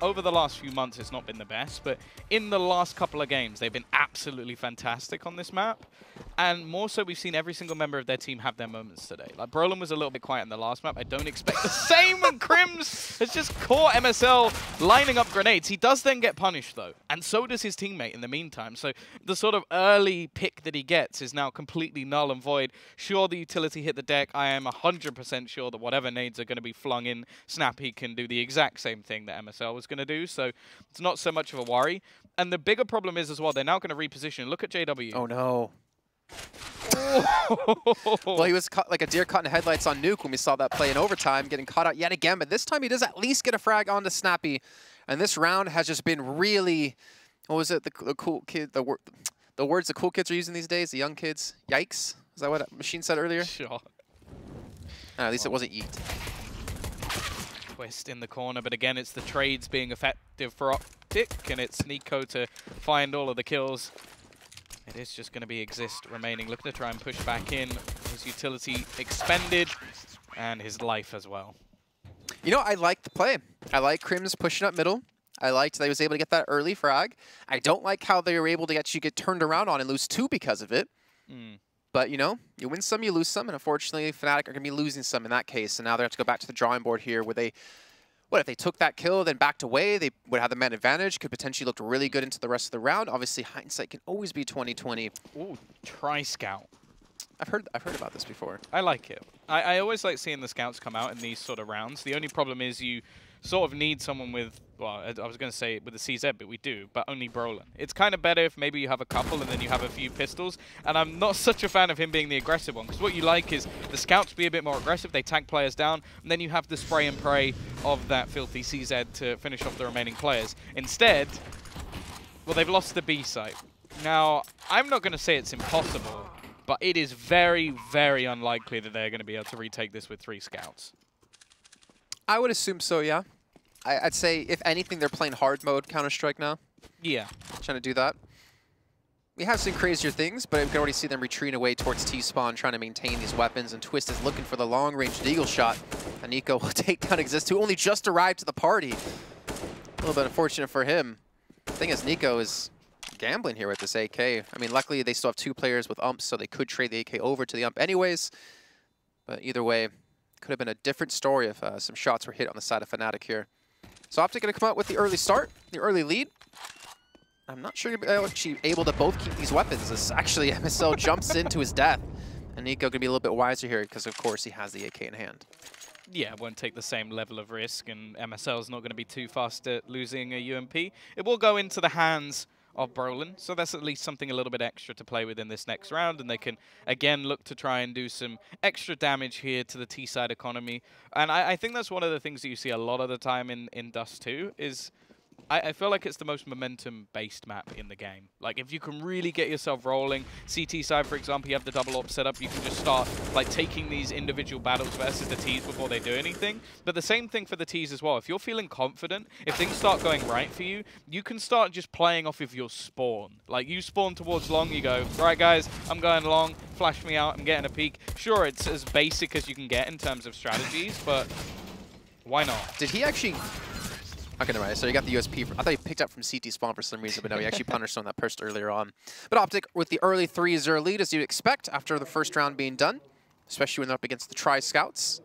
over the last few months, it's not been the best, but in the last couple of games, they've been absolutely fantastic on this map. And more so, we've seen every single member of their team have their moments today. Like, Brolin was a little bit quiet in the last map. I don't expect the same when Crims has just caught MSL lining up grenades. He does then get punished, though, and so does his teammate in the meantime. So the sort of early pick that he gets is now completely null and void. Sure, the utility hit the deck. I am 100% sure that whatever nades are going to be flung in, Snappy can do the exact same thing that MSL was going to do. So it's not so much of a worry. And the bigger problem is as well, they're now going to reposition. Look at JW. Oh, no. Well, he was caught like a deer caught in headlights on Nuke when we saw that play in overtime, getting caught out yet again. But this time he does at least get a frag onto Snappy. And this round has just been really, what was it, the cool kid, the words the cool kids are using these days, the young kids. Yikes. Is that what Machine said earlier? Sure. At least it wasn't yeet. Twist in the corner, but again, it's the trades being effective for OpTic, and it's Nico to find all of the kills. It is just going to be Exist remaining, looking to try and push back in. His utility expended, and his life as well. You know, I like the play. I like Crims pushing up middle. I liked that he was able to get that early frag. I don't like how they were able to actually get turned around on and lose 2 because of it. But, you know, you win some, you lose some, and unfortunately, Fnatic are going to be losing some in that case. And now they have to go back to the drawing board here where they, what, if they took that kill, then backed away, they would have the man advantage, could potentially look really good into the rest of the round. Obviously, hindsight can always be 20/20. Ooh, Tri-Scout. I've heard about this before. I like it. I always like seeing the scouts come out in these sort of rounds. The only problem is you sort of need someone with, well, I was going to say with the CZ, but we do, but only Brolin. It's kind of better if maybe you have a couple and then you have a few pistols, and I'm not such a fan of him being the aggressive one, because what you like is the scouts be a bit more aggressive, they tag players down, and then you have the spray and pray of that filthy CZ to finish off the remaining players. Instead, well, they've lost the B site. Now, I'm not going to say it's impossible, but it is very, very unlikely that they're going to be able to retake this with 3 scouts. I would assume so, yeah. I'd say, if anything, they're playing hard mode Counter-Strike now. Yeah. Trying to do that. We have seen crazier things, but we can already see them retreating away towards T-spawn, trying to maintain these weapons, and Twist is looking for the long-range Deagle shot. And Nico will take down Exist, who only just arrived to the party. A little bit unfortunate for him. The thing is, Nico is gambling here with this AK. I mean, luckily, they still have 2 players with umps, so they could trade the AK over to the ump anyways. But either way, could have been a different story if some shots were hit on the side of Fnatic here. So OpTic going to come out with the early start, the early lead. I'm not sure you're actually able to both keep these weapons. This actually MSL jumps into his death. And Nico going to be a little bit wiser here because, of course, he has the AK in hand. Yeah, won't take the same level of risk, and MSL is not going to be too fast at losing a UMP. It will go into the hands of Brolin, so that's at least something a little bit extra to play with in this next round, and they can again look to try and do some extra damage here to the T-side economy. And I think that's one of the things that you see a lot of the time in Dust2 is I feel like it's the most momentum-based map in the game. Like, if you can really get yourself rolling, CT side, for example, you have the double AWP set up, you can just start, like, taking these individual battles versus the Ts before they do anything. But the same thing for the Ts as well. If you're feeling confident, if things start going right for you, you can start just playing off of your spawn. Like, you spawn towards long, you go, right, guys, I'm going long, flash me out, I'm getting a peek. Sure, it's as basic as you can get in terms of strategies, but why not? Did he actually... Okay, never mind. So you got the USP. I thought he picked up from CT spawn for some reason, but no, he actually punished on that burst earlier on. But OpTic with the early 3-0 lead, as you'd expect after the first round being done, especially when they're up against the Tri-Scouts.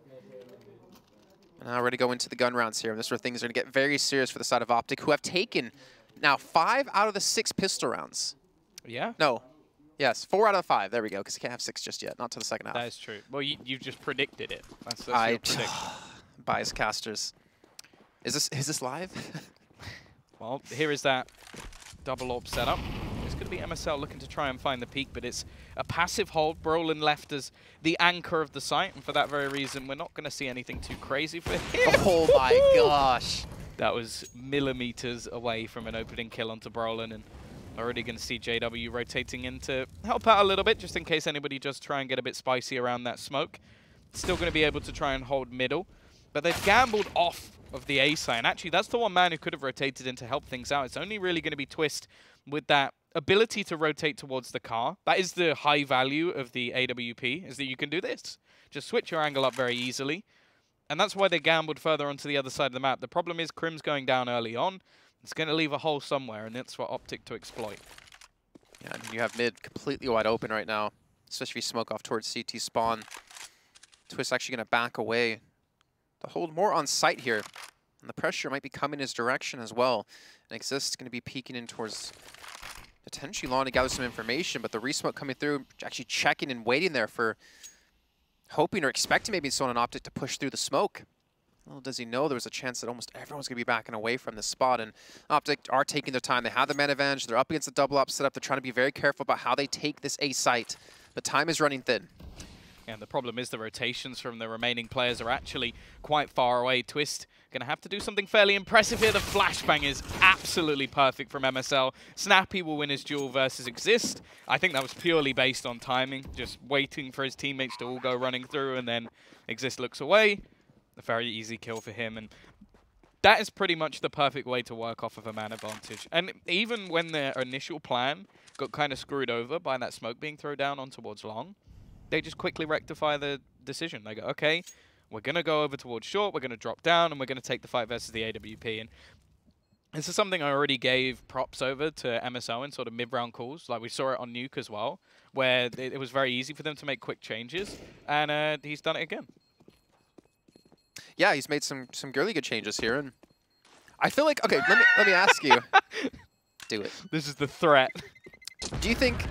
And now we're going to go into the gun rounds here, and this is where things are going to get very serious for the side of OpTic, who have taken now 5 out of the 6 pistol rounds. Yeah? No. Yes, 4 out of 5. There we go, because you can't have 6 just yet. Not to the second half. That is true. Well, you just predicted it. That's your prediction. Bias casters. Is this live? Well, here is that double AWP setup. It's going to be MSL looking to try and find the peak, but it's a passive hold. Brolin left as the anchor of the site, and for that very reason, we're not going to see anything too crazy for him. Oh my gosh. That was millimeters away from an opening kill onto Brolin, and already going to see JW rotating in to help out a little bit, just in case anybody does try and get a bit spicy around that smoke. Still going to be able to try and hold middle, but they've gambled off of the A side. And actually, that's the one man who could have rotated in to help things out. It's only really going to be Twist with that ability to rotate towards the car. That is the high value of the AWP, is that you can do this. Just switch your angle up very easily. And that's why they gambled further onto the other side of the map. The problem is Crim's going down early on. It's going to leave a hole somewhere, and that's for OpTic to exploit. Yeah, I mean, you have mid completely wide open right now, especially if you smoke off towards CT spawn. Twist actually going to back away to hold more on site here. And the pressure might be coming his direction as well. And Exist going to be peeking in towards potentially Lawn to gather some information, but the resmoke coming through, actually checking and waiting there for hoping or expecting maybe someone on OpTic to push through the smoke. Little does he know there was a chance that almost everyone's going to be backing away from this spot, and OpTic are taking their time. They have the man advantage. They're up against the double up setup. They're trying to be very careful about how they take this A site, but time is running thin. And the problem is the rotations from the remaining players are actually quite far away. Twist going to have to do something fairly impressive here. The flashbang is absolutely perfect from MSL. Snappy will win his duel versus Exist. I think that was purely based on timing, just waiting for his teammates to all go running through, and then Exist looks away. A very easy kill for him, and that is pretty much the perfect way to work off of a man advantage. And even when their initial plan got kind of screwed over by that smoke being thrown down on towards long, they just quickly rectify the decision. They go, okay, we're going to go over towards short, we're going to drop down, and we're going to take the fight versus the AWP. And this is something I already gave props over to MSL in sort of mid-round calls. Like we saw it on Nuke as well, where it was very easy for them to make quick changes, and he's done it again. Yeah, he's made some really good changes here, and I feel like, okay, let me ask you. Do it. This is the threat. Do you think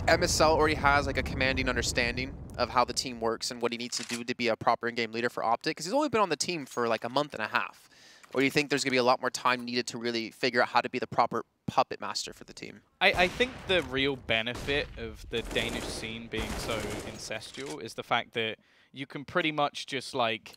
MSL already has like a commanding understanding of how the team works and what he needs to do to be a proper in-game leader for OpTic? Because he's only been on the team for like a month and a half. Or do you think there's going to be a lot more time needed to really figure out how to be the proper puppet master for the team? I think the real benefit of the Danish scene being so incestual is the fact that you can pretty much just like...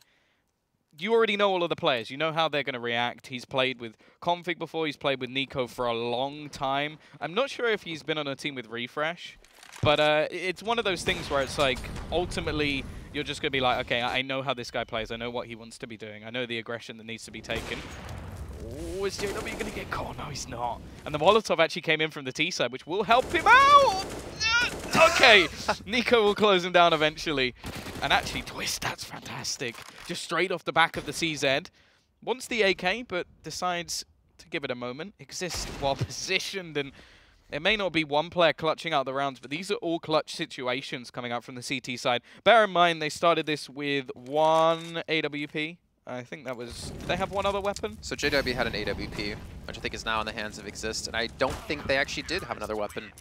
You already know all of the players. You know how they're going to react. He's played with Config before. He's played with Nico for a long time. I'm not sure if he's been on a team with Refresh, but it's one of those things where it's like, ultimately, you're just going to be like, okay, I know how this guy plays. I know what he wants to be doing. I know the aggression that needs to be taken. Oh, is JW going to get caught? No, he's not. And the Molotov actually came in from the T side, which will help him out. Okay, Nico will close him down eventually. And actually, Twist, that's fantastic. Just straight off the back of the CZ. Wants the AK, but decides to give it a moment. Exist while positioned, and it may not be one player clutching out the rounds, but these are all clutch situations coming out from the CT side. Bear in mind, they started this with one AWP. I think that was... Did they have one other weapon? So JW had an AWP, which I think is now in the hands of Exist, and I don't think they actually did have another weapon.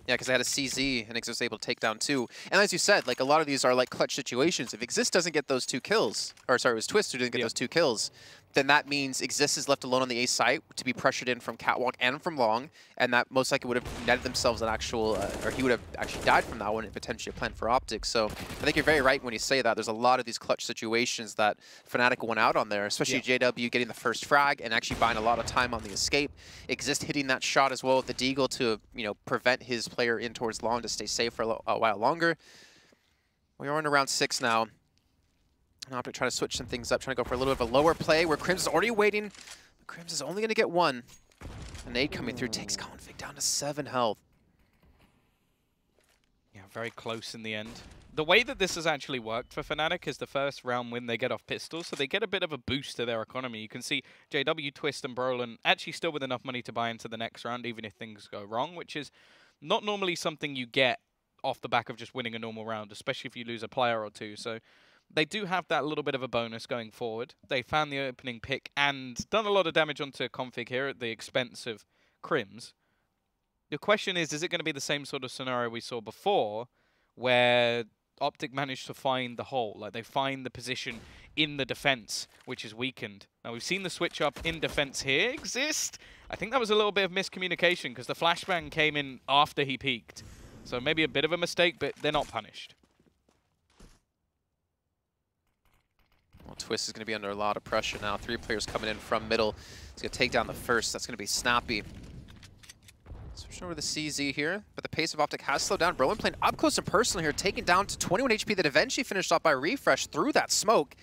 Yeah, because they had a CZ, and Exist was able to take down 2. And as you said, like a lot of these are like clutch situations. If Exist doesn't get those 2 kills, or sorry, it was Twist who didn't get those 2 kills, then that means Exist is left alone on the A site to be pressured in from Catwalk and from Long, and that most likely would have netted themselves an actual, or he would have actually died from that one and potentially a plan for OpTic. So I think you're very right when you say that. There's a lot of these clutch situations that Fnatic went out on there, especially JW getting the first frag and actually buying a lot of time on the escape. Exist hitting that shot as well with the Deagle to, you know, prevent his player in towards Long to stay safe for a while longer. We are in round 6 now. OpTic trying to switch some things up, trying to go for a little bit of a lower play where Crims is already waiting. Crims is only going to get 1. A nade coming through takes Config down to 7 health. Yeah, very close in the end. The way that this has actually worked for Fnatic is the first round win they get off pistols, so they get a bit of a boost to their economy. You can see JW, Twist, and Brolin actually still with enough money to buy into the next round, even if things go wrong, which is not normally something you get off the back of just winning a normal round, especially if you lose a player or two. So they do have that little bit of a bonus going forward. They found the opening pick and done a lot of damage onto Config here at the expense of Crims. The question is it going to be the same sort of scenario we saw before, where OpTic managed to find the hole? Like, they find the position in the defense, which is weakened. Now, we've seen the switch up in defense here exist. I think that was a little bit of miscommunication, because the flashbang came in after he peaked. So maybe a bit of a mistake, but they're not punished. Well, Twist is going to be under a lot of pressure now. 3 players coming in from middle. He's going to take down the first. That's going to be Snappy. Switch over to the CZ here, but the pace of OpTic has slowed down. Brolin playing up close and personal here, taken down to 21 HP that eventually finished off by Refresh through that smoke.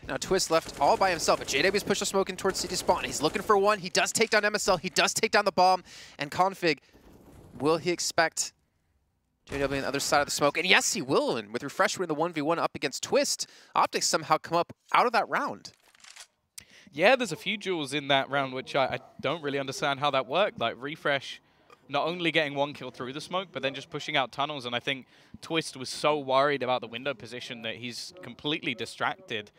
Now Twist left all by himself, but JW's pushed the smoke in towards CT spawn. He's looking for 1. He does take down MSL. He does take down the bomb. And Config, will he expect JW on the other side of the smoke, and yes, he will. And with Refresh winning the 1v1 up against Twist, OpTic somehow come up out of that round. Yeah, there's a few duels in that round which I don't really understand how that worked. Like Refresh not only getting 1 kill through the smoke, but then just pushing out tunnels. And I think Twist was so worried about the window position that he's completely distracted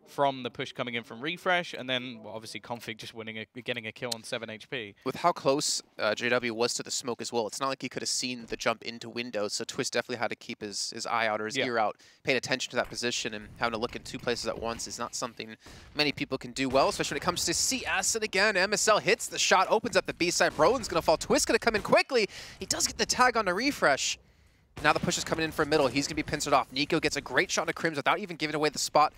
from the push coming in from Refresh, and then well, obviously Config just getting a kill on 7 HP. With how close JW was to the smoke as well, it's not like he could have seen the jump into windows, so Twist definitely had to keep his eye out or his ear out, paying attention to that position, and having to look in 2 places at once is not something many people can do well, especially when it comes to CS. And again, MSL hits the shot, opens up the B side. Brolin's going to fall. Twist going to come in quickly. He does get the tag on the Refresh. Now the push is coming in from middle. He's going to be pincered off. Nico gets a great shot to Crims without even giving away the spot,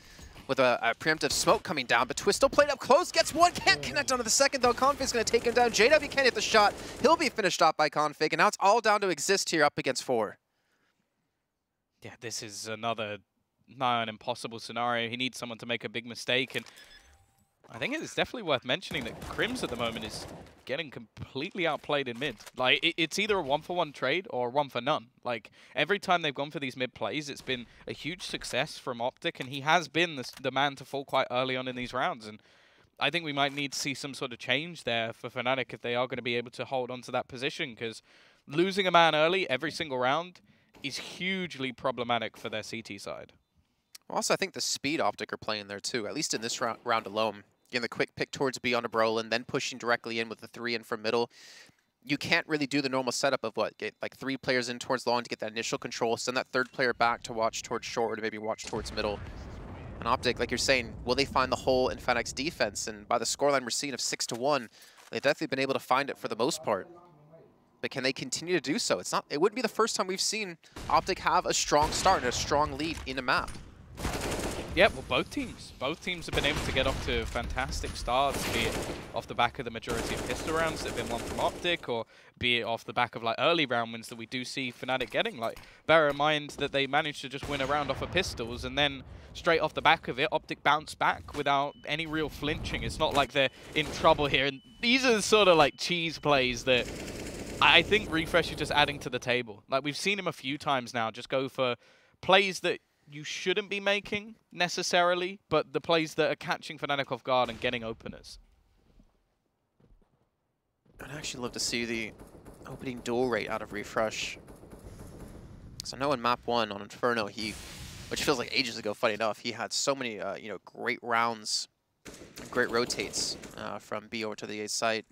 with a preemptive smoke coming down, but Twist still played up close, gets one, can't connect onto the second though. Config's gonna take him down. JW can't hit the shot. He'll be finished off by Config, and now it's all down to Exist here up against 4. Yeah, this is another nigh on impossible scenario. He needs someone to make a big mistake, and I think it's definitely worth mentioning that Crims at the moment is getting completely outplayed in mid. Like, it's either a 1-for-1 trade or a 1-for-none. Like, every time they've gone for these mid plays, it's been a huge success from OpTic, and he has been the man to fall quite early on in these rounds. And I think we might need to see some sort of change there for Fnatic if they are going to be able to hold on to that position, because losing a man early every single round is hugely problematic for their CT side. Also, I think the speed OpTic are playing there too, at least in this round alone. Getting the quick pick towards B on a Brolin, then pushing directly in with the 3 in from middle. You can't really do the normal setup of get like 3 players in towards long to get that initial control, send that 3rd player back to watch towards short, or to maybe watch towards middle. And OpTic, like you're saying, will they find the hole in Fnatic's defense? And by the scoreline we're seeing of 6-1, they've definitely been able to find it for the most part. But can they continue to do so? It wouldn't be the first time we've seen OpTic have a strong start and a strong lead in a map. Yeah, well, both teams have been able to get off to fantastic starts, be it off the back of the majority of pistol rounds that have been won from OpTic, or be it off the back of like early round wins that we do see Fnatic getting. Like, bear in mind that they managed to just win a round off of pistols, and then straight off the back of it, OpTic bounced back without any real flinching. It's not like they're in trouble here, and these are sort of like cheese plays that I think Refresh is just adding to the table. Like, we've seen him a few times now just go for plays that you shouldn't be making necessarily, but the plays that are catching Fnatic off guard and getting openers. I'd actually love to see the opening duel rate out of Refresh. So I know in map 1 on Inferno, which feels like ages ago, funny enough, he had so many great rounds, great rotates from B over to the A site.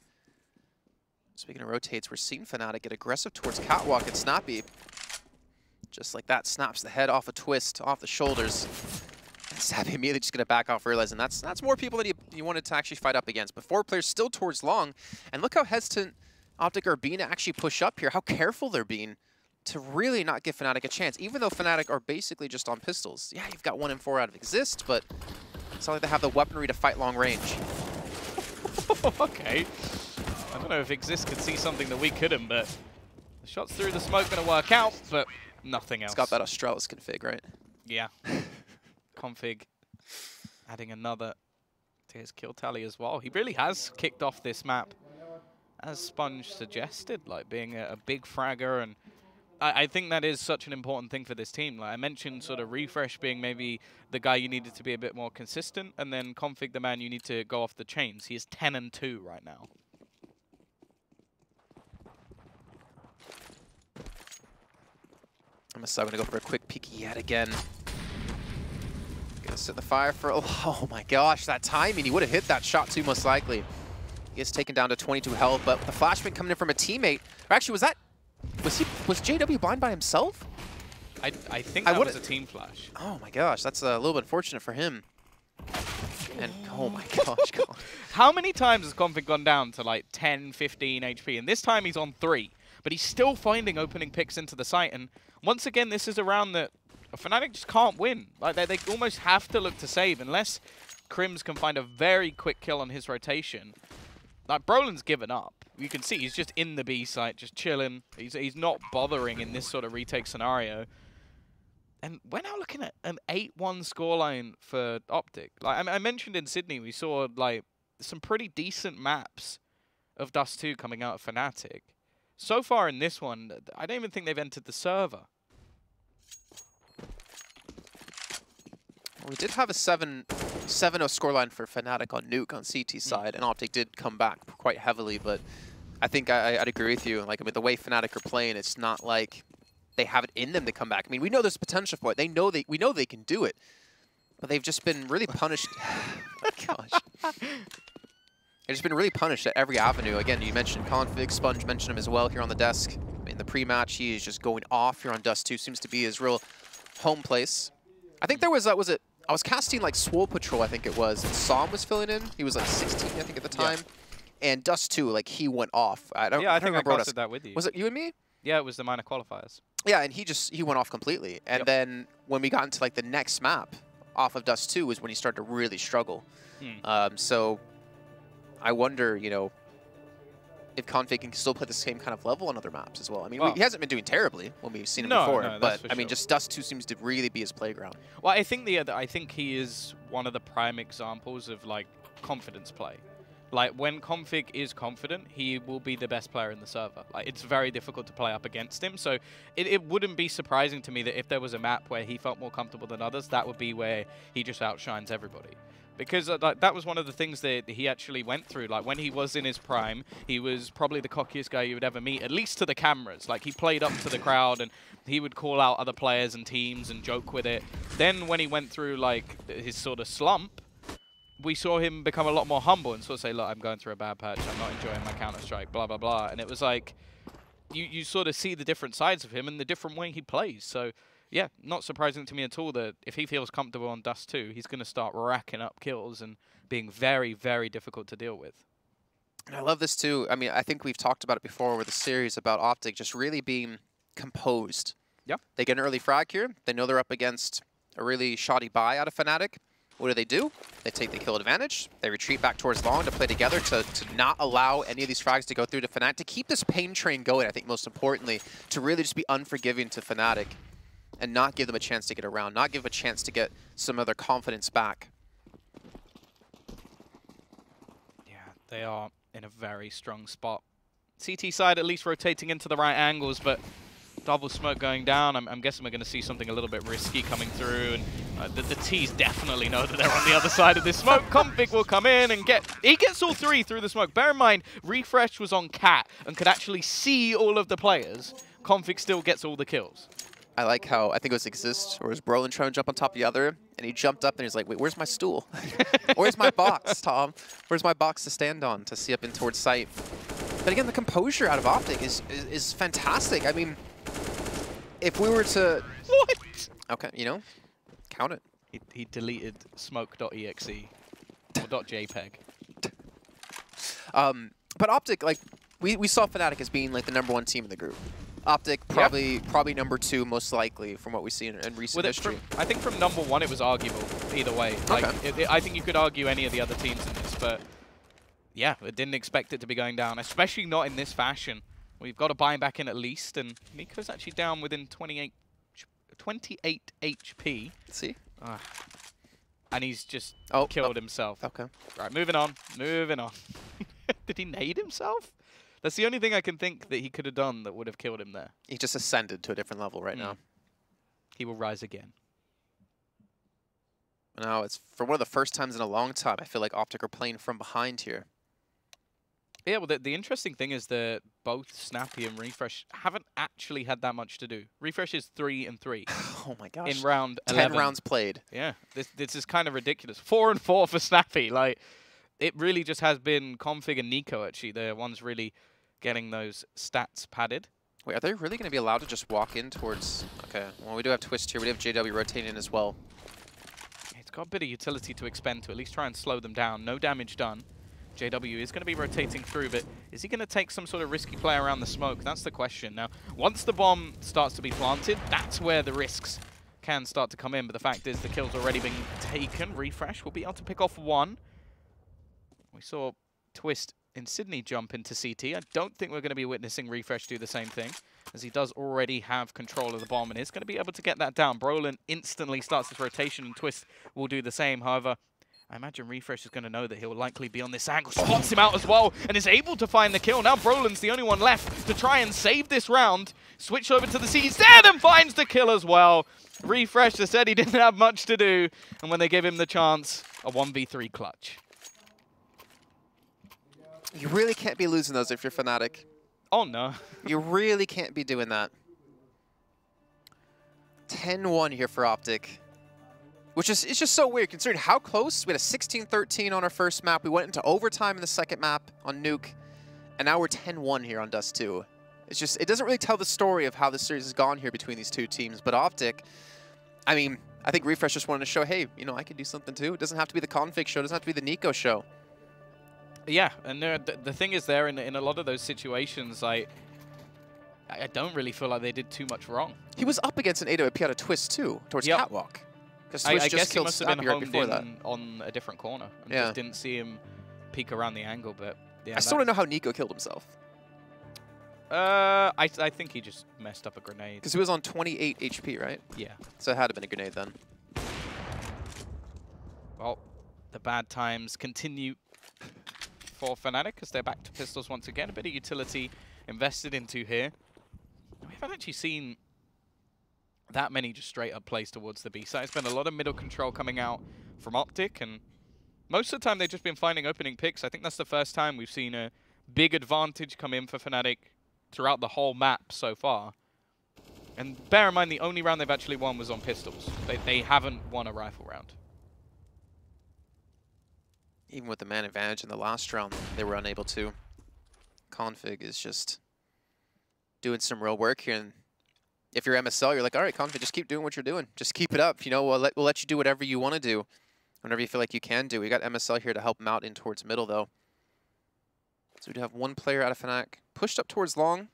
Speaking of rotates, we're seeing Fnatic get aggressive towards Catwalk and Snappy. Just like that, snaps the head off a Twist, off the shoulders. And Snappy immediately just going to back off, realizing that's more people than you wanted to actually fight up against. But 4 players still towards long. And look how hesitant OpTic are being to actually push up here, how careful they're being to really not give Fnatic a chance, even though Fnatic are basically just on pistols. Yeah, you've got 1 in 4 out of Exist, but it's not like they have the weaponry to fight long range. Okay. I don't know if Exist could see something that we couldn't, but the shots through the smoke going to work out, but nothing else. It's got that Australis config, right? Yeah. Config adding another to his kill tally as well. He really has kicked off this map, as Sponge suggested, like being a big fragger, and I think that is such an important thing for this team. Like I mentioned, sort of Refresh being maybe the guy you needed to be a bit more consistent, and then Config the man you need to go off the chains. He is 10-2 right now. I'm going to go for a quick peek yet again. Gonna set the fire for, oh my gosh, that timing. He would have hit that shot too, most likely. He is taken down to 22 health, but the flashbang coming in from a teammate. Or actually, was JW blind by himself? I think that was a team flash. Oh my gosh, that's a little bit unfortunate for him. And oh my gosh. How many times has Config gone down to like 10, 15 HP? And this time he's on 3. But he's still finding opening picks into the site. And once again, this is a round that Fnatic just can't win. Like they almost have to look to save unless Crims can find a very quick kill on his rotation. Like Brolin's given up. You can see he's just in the B site, just chilling. He's not bothering in this sort of retake scenario. And we're now looking at an 8-1 scoreline for OpTic. Like I mentioned in Sydney, we saw like some pretty decent maps of Dust2 coming out of Fnatic. so far in this one, I don't even think they've entered the server. We did have a 7-0 scoreline for Fnatic on Nuke on CT side, and OpTic did come back quite heavily, but I think I'd agree with you. Like, I mean, the way Fnatic are playing, it's not like they have it in them to come back. I mean, we know there's potential for it. We know they can do it, but they've just been really punished. Gosh. They've just been really punished at every avenue. Again, you mentioned Config, Sponge mentioned him as well here on the desk. In the pre-match, he is just going off here on Dust2. Seems to be his real home place. I think there was, I was casting like Swole Patrol, I think it was, and Som was filling in. He was like 16, I think, at the time. Yeah. And Dust2, like, he went off. I think I casted that with you. Was it you and me? Yeah, it was the minor qualifiers. Yeah, and he went off completely. And then when we got into like the next map off of Dust2 was when he started to really struggle. So I wonder, you know, if Config can still play the same kind of level on other maps as well. I mean, he hasn't been doing terribly when we've seen him before, but I mean, just Dust2 seems to really be his playground. Well, I think I think he is one of the prime examples of like confidence play. Like, when Config is confident, he will be the best player in the server. Like, it's very difficult to play up against him. So it wouldn't be surprising to me that if there was a map where he felt more comfortable than others, that would be where he just outshines everybody. Because like, that was one of the things that he actually went through. Like, when he was in his prime, he was probably the cockiest guy you would ever meet, at least to the cameras. Like, he played up to the crowd, and he would call out other players and teams and joke with it. Then when he went through, like, his sort of slump, we saw him become a lot more humble and sort of say, look, I'm going through a bad patch. I'm not enjoying my Counter-Strike, blah, blah, blah. And it was like, you sort of see the different sides of him and the different way he plays. So, yeah, not surprising to me at all that if he feels comfortable on Dust2, he's going to start racking up kills and being very, very difficult to deal with. And I love this too. I mean, I think we've talked about it before with the series about OpTic just really being composed. Yeah. They get an early frag here. They know they're up against a really shoddy buy out of Fnatic. What do? They take the kill advantage. They retreat back towards long to play together to not allow any of these frags to go through to Fnatic. To keep this pain train going, I think most importantly, to really just be unforgiving to Fnatic and not give them a chance to get around, not give them a chance to get some of their confidence back. Yeah, they are in a very strong spot. CT side at least rotating into the right angles, but double smoke going down. I'm guessing we're going to see something a little bit risky coming through, and the T's definitely know that they're on the other side of this smoke. Config will come in and he gets all three through the smoke. Bear in mind, Refresh was on Cat and could actually see all of the players. Config still gets all the kills. I like how, I think it was Exist, or was Brolin trying to jump on top of the other, and he jumped up and he's like, wait, where's my stool? Where's my box, Tom? Where's my box to stand on to see up in towards sight? But again, the composure out of OpTic is fantastic. I mean, if we were to... What? Okay, you know, count it. He deleted smoke.exe or .jpeg. But OpTic, like, we saw Fnatic as being like the #1 team in the group. OpTic probably #2 most likely from what we see in recent history. I think from #1 it was arguable either way. Like, I think you could argue any of the other teams in this, but yeah, I didn't expect it to be going down, especially not in this fashion. We've got to buy him back in at least, and Nico's actually down within 28 HP. See? And he's just killed himself. Okay. Right, moving on. Moving on. Did he nade himself? That's the only thing I can think that he could have done that would have killed him there. He just ascended to a different level right now. He will rise again. Now, it's for one of the first times in a long time, I feel like OpTic are playing from behind here. Yeah, well, the interesting thing is that both Snappy and Refresh haven't actually had that much to do. Refresh is 3-3. Oh my gosh. In round 11. 10 rounds played. Yeah, this is kind of ridiculous. 4-4 for Snappy. Like, it really just has been Config and Nico, actually. They're ones really getting those stats padded. Wait, are they really going to be allowed to just walk in towards... Okay, well, we do have Twist here. We have JW rotating in as well. It's got a bit of utility to expend to at least try and slow them down. No damage done. JW is going to be rotating through, but is he going to take some sort of risky play around the smoke? That's the question. Now, once the bomb starts to be planted, that's where the risks can start to come in. But the fact is the kill's already been taken. Refresh will be able to pick off one. We saw Twist in Sydney jump into CT. I don't think we're going to be witnessing Refresh do the same thing, as he does already have control of the bomb and is going to be able to get that down. Brolin instantly starts his rotation, and Twist will do the same. However, I imagine Refresh is going to know that he'll likely be on this angle. Spots him out as well and is able to find the kill. Now Brolin's the only one left to try and save this round. Switch over to the CZ and finds the kill as well. Refresh has said he didn't have much to do, and when they give him the chance, a 1v3 clutch. You really can't be losing those if you're Fnatic. Oh, no. You really can't be doing that. 10-1 here for OpTic. Which is, it's just so weird considering how close. We had a 16-13 on our first map. We went into overtime in the second map on Nuke. And now we're 10-1 here on Dust2. It's just, it doesn't really tell the story of how the series has gone here between these two teams. But OpTic, I mean, I think Refresh just wanted to show, hey, you know, I can do something too. It doesn't have to be the config show. It doesn't have to be the Nico show. Yeah, and the thing is there, in a lot of those situations, I don't really feel like they did too much wrong. He was up against an 8-0 P out of Twist too, towards Catwalk. I guess he must have been homed in on a different corner and just didn't see him peek around the angle. But yeah, I still don't know how Nico killed himself. I think he just messed up a grenade. Because he was on 28 HP, right? Yeah. So it had to have been a grenade then. Well, the bad times continue for Fnatic as they're back to pistols once again. A bit of utility invested into here. We haven't actually seen that many just straight up plays towards the B side. It's been a lot of middle control coming out from OpTic, and most of the time they've just been finding opening picks. I think that's the first time we've seen a big advantage come in for Fnatic throughout the whole map so far. And bear in mind, the only round they've actually won was on pistols. They haven't won a rifle round. Even with the man advantage in the last round, they were unable to. Config is just doing some real work here, and if you're MSL, you're like, all right, Config, just keep doing what you're doing. Just keep it up. You know, we'll let you do whatever you want to do, whenever you feel like you can do. We got MSL here to help him out in towards middle, though. So we do have one player out of Fnatic pushed up towards long.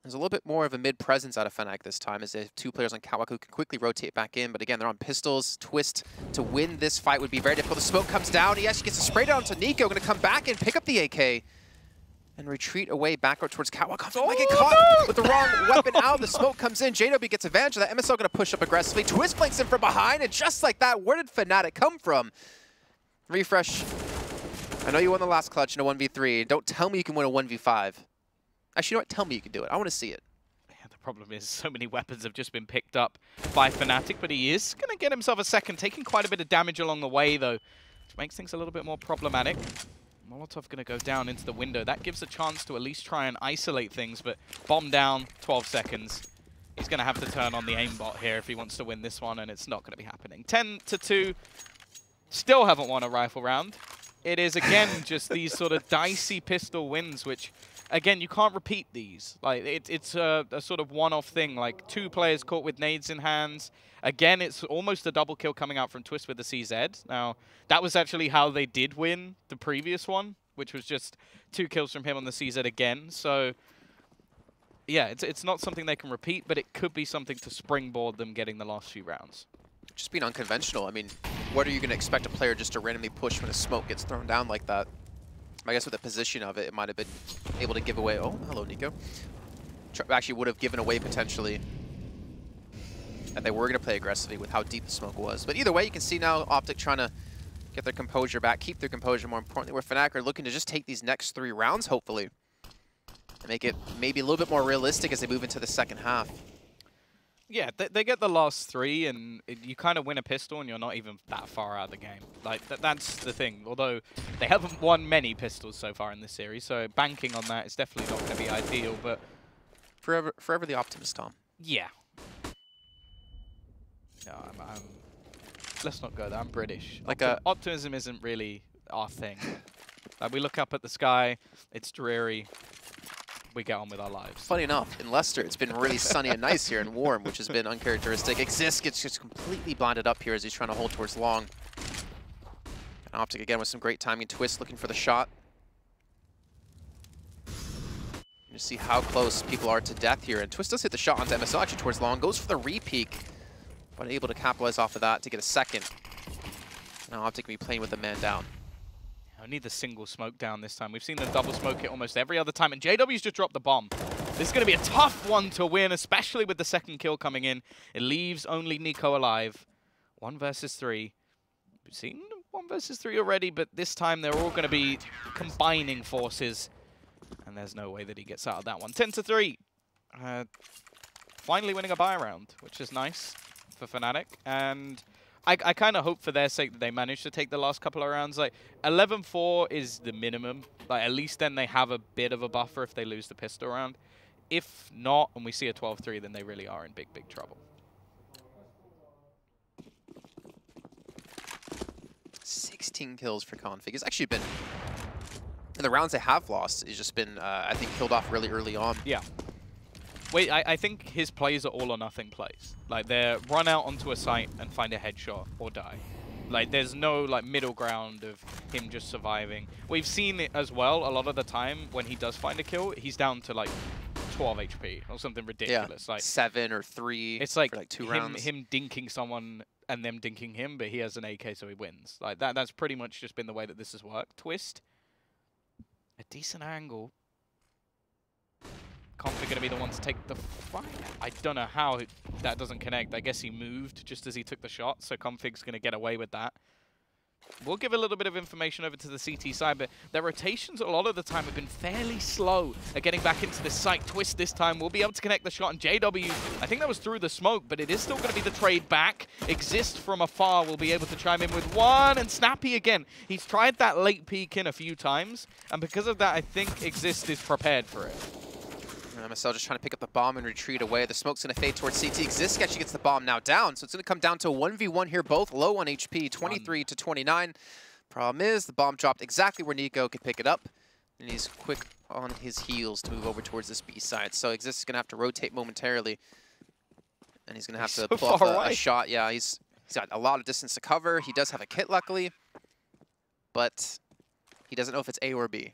There's a little bit more of a mid-presence out of Fnatic this time, as they have two players on Catwalk who can quickly rotate back in. But again, they're on pistols. Twist to win this fight would be very difficult. The smoke comes down. He actually gets a spray down to Nico. Going to come back and pick up the AK. And retreat away backward towards Catwalk. Might get caught with the wrong weapon out. The smoke comes in. JW gets advantage of that. MSL going to push up aggressively. Twist flanks him from behind, and just like that, where did Fnatic come from? Refresh. I know you won the last clutch in a 1v3. Don't tell me you can win a 1v5. Actually, you know what? Tell me you can do it. I want to see it. Yeah, the problem is so many weapons have just been picked up by Fnatic, but he is going to get himself a second, taking quite a bit of damage along the way, though, which makes things a little bit more problematic. Molotov going to go down into the window. That gives a chance to at least try and isolate things, but bomb down, 12 seconds. He's going to have to turn on the aimbot here if he wants to win this one, and it's not going to be happening. 10-2. Still haven't won a rifle round. It is, again, just these sort of dicey pistol wins, which, again, you can't repeat these. Like it's a sort of one-off thing, like two players caught with nades in hands. Again, it's almost a double kill coming out from Twist with the CZ. Now, that was actually how they did win the previous one, which was just 2 kills from him on the CZ again. So, yeah, it's not something they can repeat, but it could be something to springboard them getting the last few rounds. Just being unconventional. I mean, what are you going to expect a player just to randomly push when a smoke gets thrown down like that? I guess with the position of it, it might have been able to give away. Oh, hello, Nico. Actually would have given away potentially that they were going to play aggressively with how deep the smoke was. But either way, you can see now OpTic trying to get their composure back, keep their composure, more importantly, where Fnatic are looking to just take these next 3 rounds, hopefully, and make it maybe a little bit more realistic as they move into the second half. Yeah, they get the last 3, and you kind of win a pistol, and you're not even that far out of the game. Like, that's the thing. Although they haven't won many pistols so far in this series, so banking on that is definitely not going to be ideal. But forever the optimist, Tom. Yeah. No, let's not go there. I'm British. Like optimism isn't really our thing. Like, we look up at the sky, it's dreary. We get on with our lives. Funny enough, in Leicester, it's been really sunny and nice here and warm, which has been uncharacteristic. Exist gets just completely blinded up here as he's trying to hold towards long. And OpTic again with some great timing. Twist looking for the shot. You see how close people are to death here. And Twist does hit the shot onto MSL, actually towards long. Goes for the re-peek, but able to capitalize off of that to get a second. Now OpTic can be playing with the man down. I need the single smoke down this time. We've seen them double smoke it almost every other time, and JW's just dropped the bomb. This is going to be a tough one to win, especially with the second kill coming in. It leaves only Nico alive. 1 versus 3. We've seen 1 versus 3 already, but this time they're all going to be combining forces. And there's no way that he gets out of that one. 10-3. Finally winning a buy round, which is nice for Fnatic. And I kind of hope for their sake that they manage to take the last couple of rounds. Like 11-4 is the minimum. Like at least then they have a bit of a buffer if they lose the pistol round. If not, and we see a 12-3, then they really are in big, big trouble. 16 kills for Config. It's actually been, in the rounds they have lost, it's just been, I think, killed off really early on. Yeah. Wait, I think his plays are all or nothing plays. Like, they're run out onto a site and find a headshot or die. Like, there's no, like, middle ground of him just surviving. We've seen it as well a lot of the time when he does find a kill, he's down to, like, 12 HP or something ridiculous. Yeah, like 7 or 3 it's like, for like 2 rounds. Him dinking someone and them dinking him, but he has an AK, so he wins. Like, that's pretty much just been the way that this has worked. Twist. A decent angle. Config going to be the one to take the fight. I don't know how that doesn't connect. I guess he moved just as he took the shot, so Config's going to get away with that. We'll give a little bit of information over to the CT side, but their rotations a lot of the time have been fairly slow at getting back into the site. Twist this time will be able to connect the shot, and JW, I think that was through the smoke, but it is still going to be the trade back. Exist from afar will be able to chime in with one, and Snappy again. He's tried that late peek in a few times, and because of that, I think Exist is prepared for it. MSL just trying to pick up the bomb and retreat away. The smoke's going to fade towards CT. Exist actually gets the bomb now down, so it's going to come down to a 1v1 here, both low on HP, 23-29. Problem is, the bomb dropped exactly where Nico could pick it up, and he's quick on his heels to move over towards this B side. So Exist is going to have to rotate momentarily, and he's going to have to pull off a shot. Yeah, he's got a lot of distance to cover. He does have a kit, luckily, but he doesn't know if it's A or B.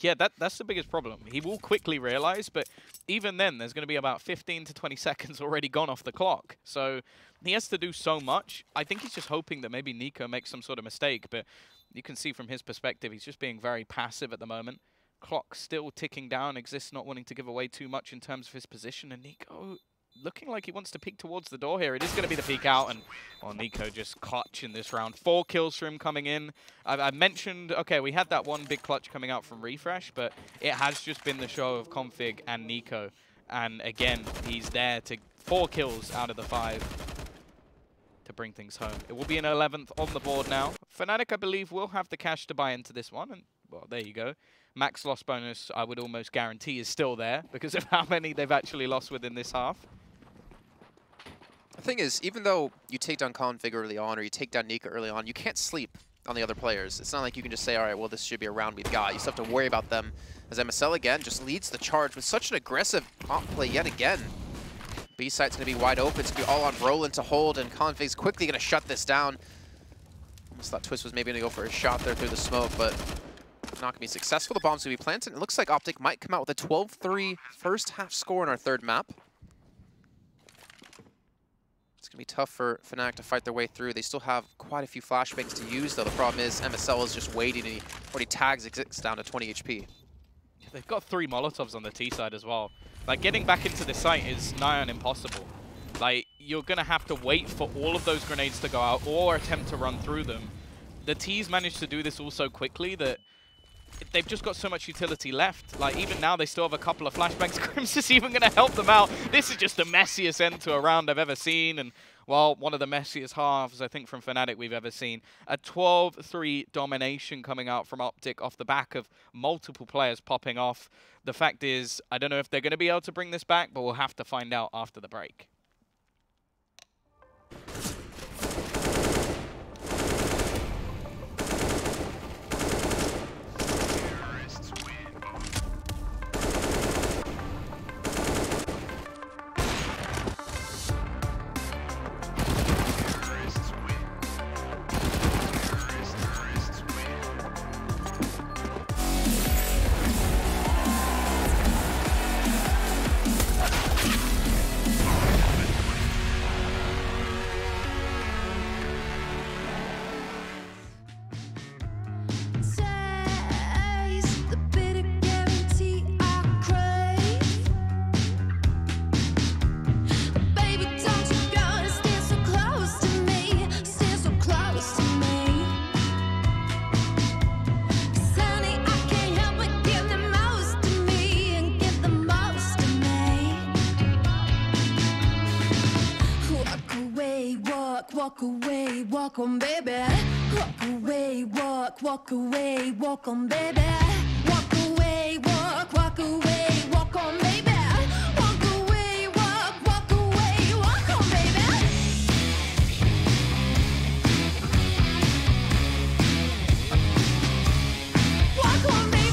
Yeah, that's the biggest problem. He will quickly realize, but even then, there's going to be about 15 to 20 seconds already gone off the clock. So he has to do so much. I think he's just hoping that maybe Nico makes some sort of mistake, but you can see from his perspective, he's just being very passive at the moment. Clock still ticking down, Exists not wanting to give away too much in terms of his position, and Nico looking like he wants to peek towards the door here. It is going to be the peek out, and Nico just clutch in this round. 4 kills for him coming in. I mentioned, okay, we had that one big clutch coming out from Refresh, but it has just been the show of Config and Nico. And again, he's there to 4 kills out of the 5 to bring things home. It will be an 11th on the board now. Fnatic, I believe, will have the cash to buy into this one, and well, there you go. Max loss bonus, I would almost guarantee, is still there because of how many they've actually lost within this half. The thing is, even though you take down Config early on or you take down Nico early on, you can't sleep on the other players. It's not like you can just say, all right, well, this should be a round we've got. You still have to worry about them, as MSL, again, just leads the charge with such an aggressive op play yet again. B site's going to be wide open. It's going to be all on Roland to hold, and Config's quickly going to shut this down. Almost thought Twist was maybe going to go for a shot there through the smoke, but not going to be successful. The bomb's going to be planted. It looks like OpTic might come out with a 12-3 first half score in our 3rd map. It's going to be tough for Fnatic to fight their way through. They still have quite a few flashbangs to use, though. The problem is MSL is just waiting, and he already tags Exist down to 20 HP. Yeah, they've got 3 Molotovs on the T side as well. Like, getting back into the site is nigh on impossible. Like, you're going to have to wait for all of those grenades to go out or attempt to run through them. The T's managed to do this all so quickly that they've just got so much utility left. Like, even now, they still have a couple of flashbangs. Grims is even going to help them out. This is just the messiest end to a round I've ever seen. And, well, one of the messiest halves, I think, from Fnatic we've ever seen. A 12-3 domination coming out from OpTic off the back of multiple players popping off. The fact is, I don't know if they're going to be able to bring this back, but we'll have to find out after the break. walk on, baby. Walk away, walk away, walk on, baby. Walk away, walk away, walk on, baby. Walk away, walk away, walk on, baby. Walk on, baby.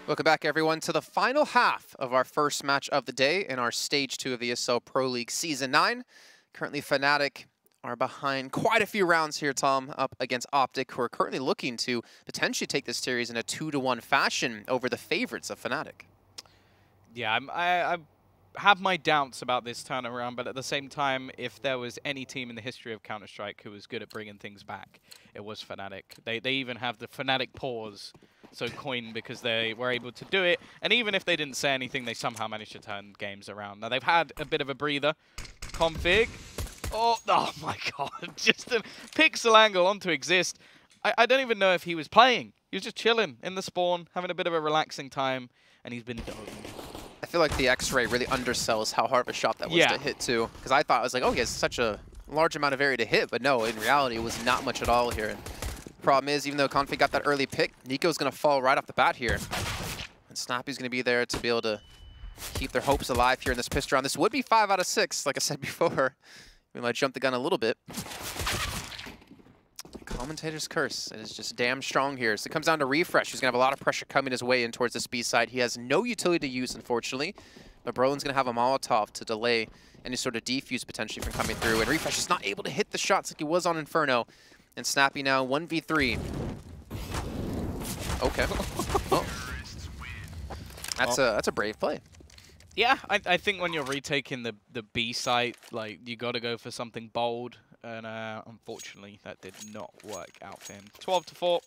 Welcome back, everyone, to the final half of our first match of the day in our Stage 2 of the ESL Pro League Season 9. Currently, Fnatic are behind quite a few rounds here, Tom, up against OpTic, who are currently looking to potentially take this series in a 2-1 fashion over the favorites of Fnatic. Yeah, I have my doubts about this turnaround, but at the same time, if there was any team in the history of Counter-Strike who was good at bringing things back, it was Fnatic. They even have the Fnatic pause, so coined, because they were able to do it. And even if they didn't say anything, they somehow managed to turn games around. Now, they've had a bit of a breather. Config. Oh my God. Just a pixel angle onto Exist. I don't even know if he was playing. He was just chilling in the spawn, having a bit of a relaxing time, and he's been domed. I feel like the X-ray really undersells how hard of a shot that was to hit, too. Because I thought, I was like, oh, he has such a large amount of area to hit. But no, in reality, it was not much at all here. And the problem is, even though Config got that early pick, Nico's going to fall right off the bat here. And Snappy's going to be there to be able to keep their hopes alive here in this pistol round. This would be 5 out of 6, like I said before. We might jump the gun a little bit. Commentator's curse. It is just damn strong here. So it comes down to Refresh, who's going to have a lot of pressure coming his way in towards this B side. He has no utility to use, unfortunately. But Brolin's going to have a Molotov to delay any sort of defuse potentially from coming through. And Refresh is not able to hit the shots like he was on Inferno. And Snappy now 1v3. Okay. Oh. That's a brave play. Yeah, I think when you're retaking the B site, like, you got to go for something bold. And unfortunately, that did not work out for him. 12-4.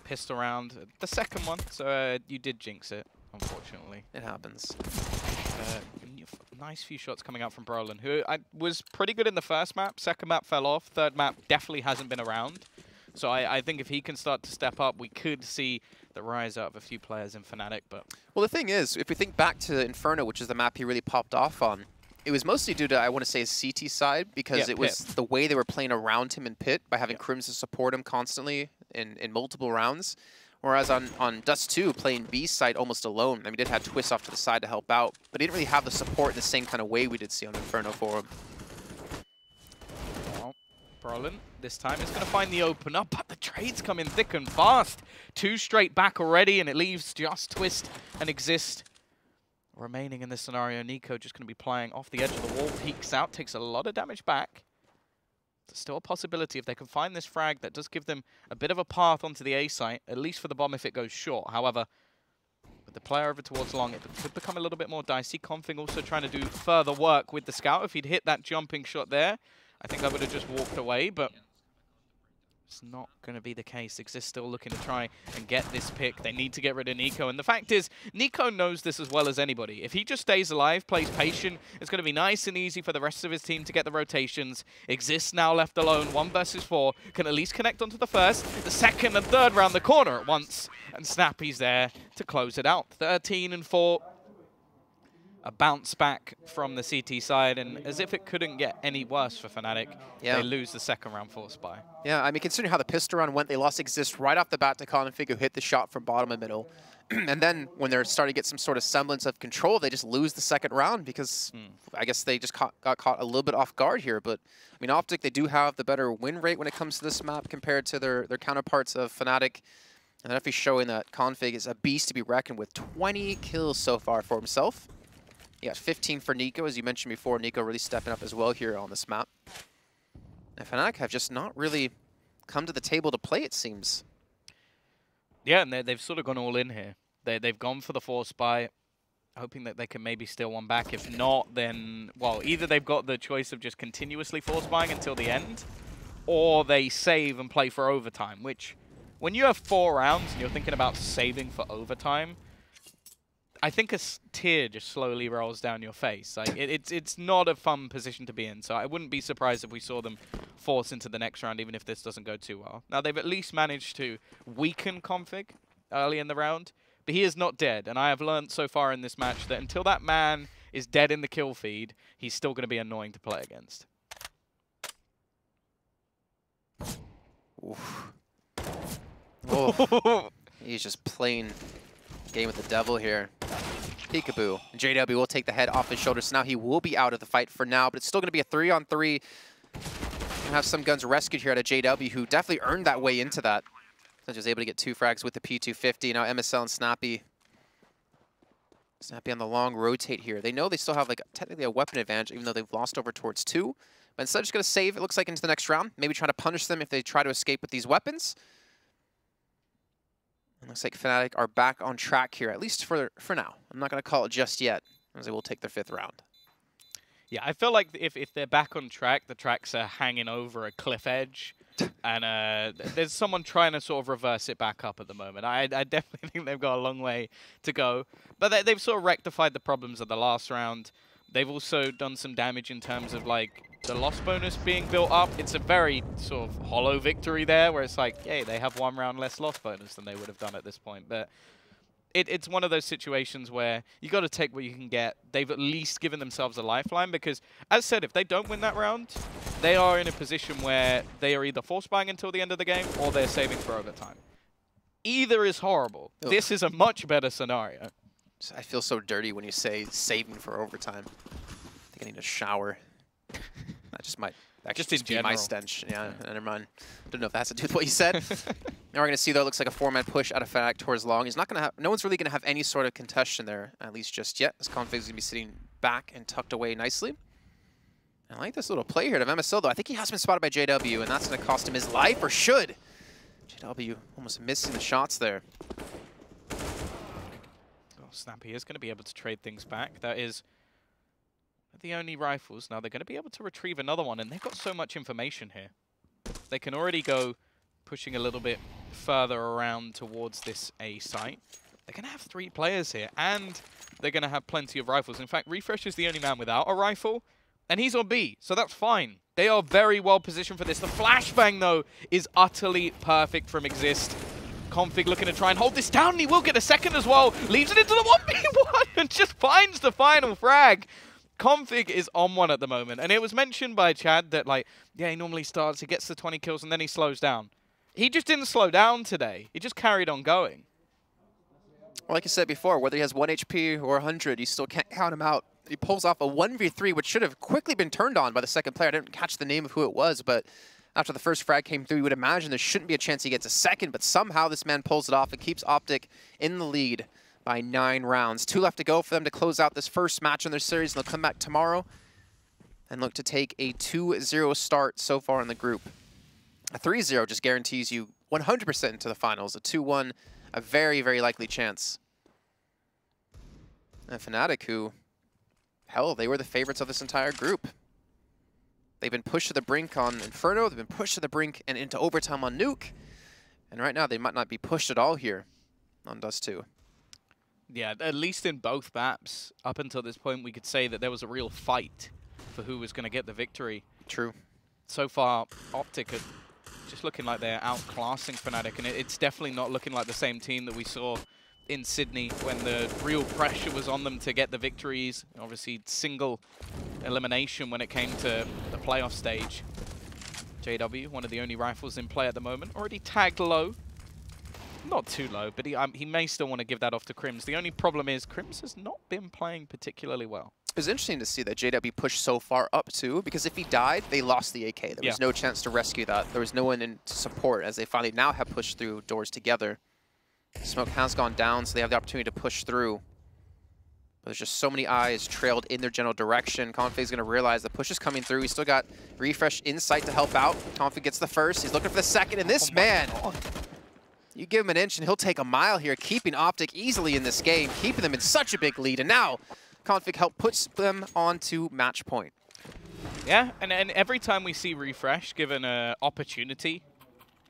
Pissed around the second one, so you did jinx it, unfortunately. It happens. Nice few shots coming out from Brolin, who was pretty good in the first map. Second map fell off. Third map definitely hasn't been around. So I think if he can start to step up, we could see the rise out of a few players in Fnatic. But well, the thing is, if we think back to Inferno, which is the map he really popped off on, it was mostly due to, I want to say, his CT side, because it was the way they were playing around him in Pit by having Crimson support him constantly in multiple rounds. Whereas on Dust2, playing B side almost alone. I mean, he did have Twist off to the side to help out, but he didn't really have the support in the same kind of way we did see on Inferno for him. Well, Brolin, this time is going to find the opener, but the trades come in thick and fast. 2 straight back already, and it leaves just Twist and Exist remaining in this scenario. Nico just going to be playing off the edge of the wall, peeks out, takes a lot of damage back. There's still a possibility if they can find this frag that does give them a bit of a path onto the A site, at least for the bomb if it goes short. However, with the player over towards long, it could become a little bit more dicey. Config also trying to do further work with the scout. If he'd hit that jumping shot there, I think I would have just walked away, but It's not going to be the case. Exist still looking to try and get this pick. They need to get rid of Nico. And the fact is, Nico knows this as well as anybody. If he just stays alive, plays patient, it's going to be nice and easy for the rest of his team to get the rotations. Exist now left alone, 1 versus 4. Can at least connect onto the first, the second and third round the corner at once. And Snappy's there to close it out. 13 and 4. A bounce back from the CT side, and as if it couldn't get any worse for Fnatic, they lose the second round forced by. Yeah, I mean, considering how the pistol round went, they lost Exist right off the bat to Config, who hit the shot from bottom and middle. And then when they're starting to get some sort of semblance of control, they just lose the second round because I guess they just got caught a little bit off guard here. But, I mean, OpTic, they do have the better win rate when it comes to this map compared to their counterparts of Fnatic. And definitely showing that Config is a beast to be reckoned with. 20 kills so far for himself. He got 15 for Nico, as you mentioned before. Nico really stepping up as well here on this map. And Fnatic have just not really come to the table to play, it seems. Yeah, and they've sort of gone all in here. They've gone for the force buy, hoping that they can maybe steal one back. If not, then, well, either they've got the choice of just continuously force buying until the end, or they save and play for overtime, which, when you have 4 rounds and you're thinking about saving for overtime, I think a tear just slowly rolls down your face. Like it's not a fun position to be in, so I wouldn't be surprised if we saw them force into the next round, even if this doesn't go too well. Now, they've at least managed to weaken Config early in the round, but he is not dead, and I have learned so far in this match that until that man is dead in the kill feed, he's still going to be annoying to play against. Oof. Oh, he's just playing game with the devil here. Peekaboo. And JW will take the head off his shoulders, so now he will be out of the fight for now, but it's still going to be a 3-on-3. We'll have some guns rescued here out of JW, who definitely earned that way into that. So was able to get 2 frags with the P250. Now MSL and Snappy. Snappy on the long rotate here. They know they still have like technically a weapon advantage, even though they've lost over towards 2. But instead just going to save, it looks like, into the next round. Maybe try to punish them if they try to escape with these weapons. It looks like Fnatic are back on track here, at least for now. I'm not going to call it just yet, as they will take their 5th round. Yeah, I feel like if they're back on track, the tracks are hanging over a cliff edge, and there's someone trying to sort of reverse it back up at the moment. I definitely think they've got a long way to go, but they've sort of rectified the problems of the last round. They've also done some damage in terms of, like, the loss bonus being built up. It's a very sort of hollow victory there, where it's like, hey, they have 1 round less loss bonus than they would have done at this point. But it's one of those situations where you got to take what you can get. They've at least given themselves a lifeline, because, as said, if they don't win that round, they are in a position where they are either force buying until the end of the game, or they're saving for overtime. Either is horrible. Ugh. This is a much better scenario. I feel so dirty when you say saving for overtime. I think I need a shower. That just might actually just be my stench. Yeah, never mind. Don't know if that has to do with what you said. Now we're going to see, though, it looks like a 4-man push out of Fnatic towards long. He's not going to have, no one's really going to have any sort of contestation there, at least just yet, as Config is going to be sitting back and tucked away nicely. I like this little play here to MSL, though. I think he has been spotted by JW, and that's going to cost him his life, or should. JW almost missing the shots there. Snappy is going to be able to trade things back. That is the only rifles. Now they're going to be able to retrieve another one, and they've got so much information here. They can already go pushing a little bit further around towards this A site. They're going to have 3 players here, and they're going to have plenty of rifles. In fact, Refresh is the only man without a rifle, and he's on B, so that's fine. They are very well positioned for this. The flashbang, though, is utterly perfect from Exist. Config looking to try and hold this down, and he will get a second as well. Leaves it into the 1v1 and just finds the final frag. Config is on one at the moment, and it was mentioned by Chad that, like, yeah, he normally starts, he gets the 20 kills, and then he slows down. He just didn't slow down today. He just carried on going. Well, like I said before, whether he has 1 HP or 100, you still can't count him out. He pulls off a 1v3, which should have quickly been turned on by the second player. I didn't catch the name of who it was, but after the first frag came through, you would imagine there shouldn't be a chance he gets a second, but somehow this man pulls it off and keeps OpTic in the lead by 9 rounds. 2 left to go for them to close out this first match in their series, and they'll come back tomorrow and look to take a 2-0 start so far in the group. A 3-0 just guarantees you 100% into the finals. A 2-1, a very, very likely chance. And Fnatic, who, hell, they were the favorites of this entire group. They've been pushed to the brink on Inferno, they've been pushed to the brink and into overtime on Nuke. And right now, they might not be pushed at all here on Dust2. Yeah, at least in both maps, up until this point, we could say that there was a real fight for who was going to get the victory. True. So far, OpTic are just looking like they're outclassing Fnatic, and it's definitely not looking like the same team that we saw in Sydney when the real pressure was on them to get the victories. Obviously, single elimination when it came to the playoff stage. JW, one of the only rifles in play at the moment, already tagged low. Not too low, but he may still want to give that off to Crims. The only problem is Crims has not been playing particularly well. It was interesting to see that JW pushed so far up too, because if he died, they lost the AK. There was no chance to rescue that. There was no one in to support, as they finally now have pushed through doors together. Smoke has gone down, so they have the opportunity to push through. But there's just so many eyes trailed in their general direction. Config's going to realize the push is coming through. He's still got Refresh Insight to help out. Config gets the first. He's looking for the second, and this man... You give him an inch and he'll take a mile here, keeping OpTic easily in this game, keeping them in such a big lead. And now, Config help puts them onto match point. Yeah, and every time we see Refresh given an opportunity,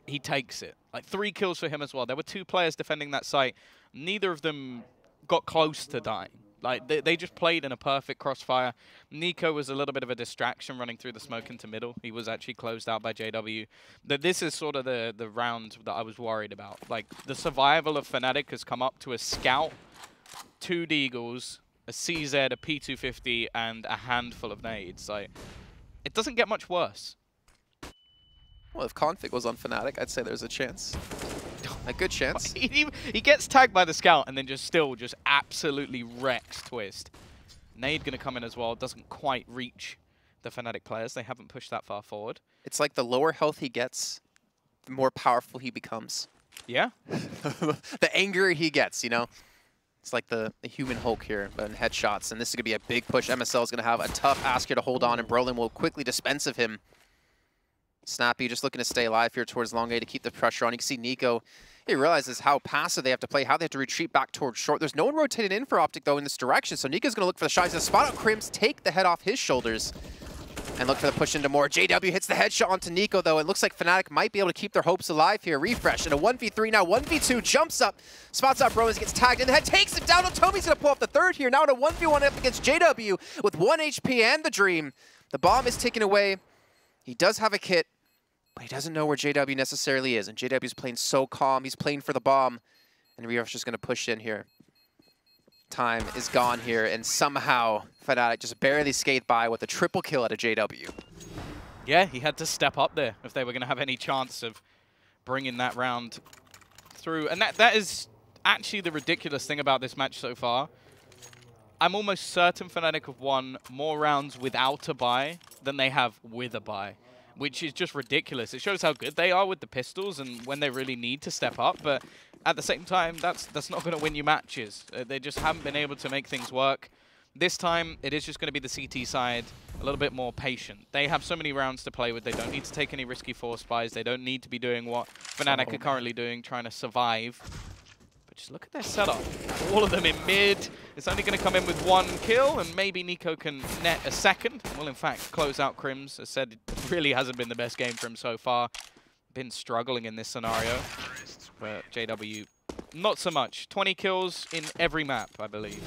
he takes it. Like 3 kills for him as well. There were 2 players defending that site. Neither of them got close to dying. Like, they just played in a perfect crossfire. Nico was a little bit of a distraction running through the smoke into middle. He was actually closed out by JW. This is sort of the round that I was worried about. Like, the survival of Fnatic has come up to a Scout, 2 Deagles, a CZ, a P250, and a handful of nades. Like, it doesn't get much worse. Well, if Config was on Fnatic, I'd say there's a chance. A good chance. He gets tagged by the Scout and then just absolutely wrecks Twist. Nade going to come in as well. Doesn't quite reach the Fnatic players. They haven't pushed that far forward. It's like the lower health he gets, the more powerful he becomes. Yeah. The angrier he gets, you know? It's like the human Hulk here, but in headshots. And this is going to be a big push. MSL is going to have a tough ask here to hold on, and Brolin will quickly dispense of him. Snappy just looking to stay alive here towards long A to keep the pressure on. You can see Nico, he realizes how passive they have to play, how they have to retreat back towards short. There's no one rotated in for OpTic, though, in this direction, so Nico's going to look for the shot. He's going to spot out Crims, take the head off his shoulders, and look for the push into more. JW hits the headshot onto Nico, though. It looks like Fnatic might be able to keep their hopes alive here. Refresh in a 1v3 now, 1v2, jumps up, spots out Brolin, gets tagged in the head, takes him down. Toby's going to pull up the third here, now in a 1v1 up against JW with 1 HP and the Dream. The bomb is taken away. He does have a kit, but he doesn't know where JW necessarily is, and JW's playing so calm. He's playing for the bomb, and Refresh is going to push in here. Time is gone here, and somehow Fnatic just barely skate by with a triple kill out of JW. Yeah, he had to step up there if they were going to have any chance of bringing that round through. And that is actually the ridiculous thing about this match so far. I'm almost certain Fnatic have won more rounds without a buy than they have with a buy, which is just ridiculous. It shows how good they are with the pistols and when they really need to step up, but at the same time, that's not going to win you matches. They just haven't been able to make things work. This time, it is just going to be the CT side, a little bit more patient. They have so many rounds to play with. They don't need to take any risky force buys. They don't need to be doing what Fnatic are currently doing, trying to survive. But just look at their setup. All of them in mid. It's only going to come in with 1 kill, and maybe Nico can net a second. Well, in fact, close out Crims. As said, it really hasn't been the best game for him so far. Been struggling in this scenario. But JW, not so much. 20 kills in every map, I believe.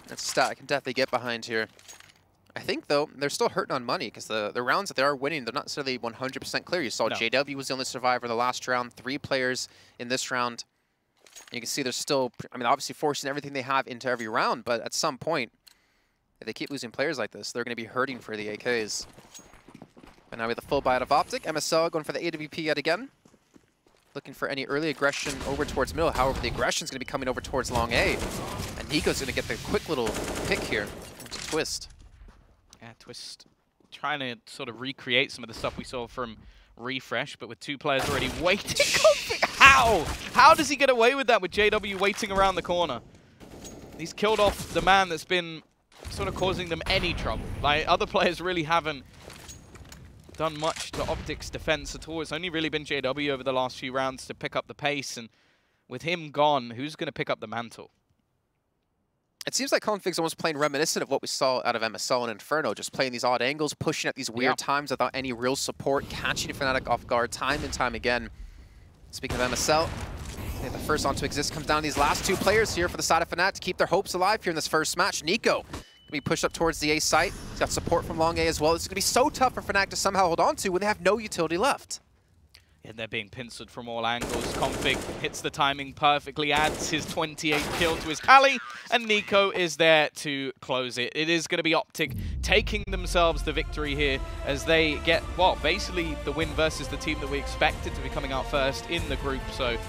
That's a stat I can definitely get behind here. I think, though, they're still hurting on money because the rounds that they are winning, they're not necessarily 100% clear. You saw JW was the only survivor in the last round, 3 players in this round. You can see they're still, I mean, obviously forcing everything they have into every round, but at some point, if they keep losing players like this, they're going to be hurting for the AKs. And now we have the full buy out of OpTic. MSL going for the AWP yet again. Looking for any early aggression over towards middle. However, the aggression is going to be coming over towards long A. And Nico's going to get the quick little pick here into Twist. Yeah, Twist trying to sort of recreate some of the stuff we saw from Refresh, but with 2 players already waiting. How? How does he get away with that with JW waiting around the corner? He's killed off the man that's been sort of causing them any trouble. Like, other players really haven't done much to OpTic's defense at all. It's only really been JW over the last few rounds to pick up the pace, and with him gone, who's going to pick up the mantle? It seems like Config's almost playing reminiscent of what we saw out of MSL and Inferno, just playing these odd angles, pushing at these weird times without any real support, catching Fnatic off guard time and time again. Speaking of MSL, the first on to exist comes down to these last two players here for the side of Fnatic to keep their hopes alive here in this first match. Nico going to be pushed up towards the A site. He's got support from Long A as well. This is going to be so tough for Fnatic to somehow hold on to when they have no utility left. And they're being pincered from all angles. Config hits the timing perfectly, adds his 28 kill to his tally, and Nico is there to close it. It is going to be OpTic taking themselves the victory here as they get, well, basically the win versus the team that we expected to be coming out first in the group. So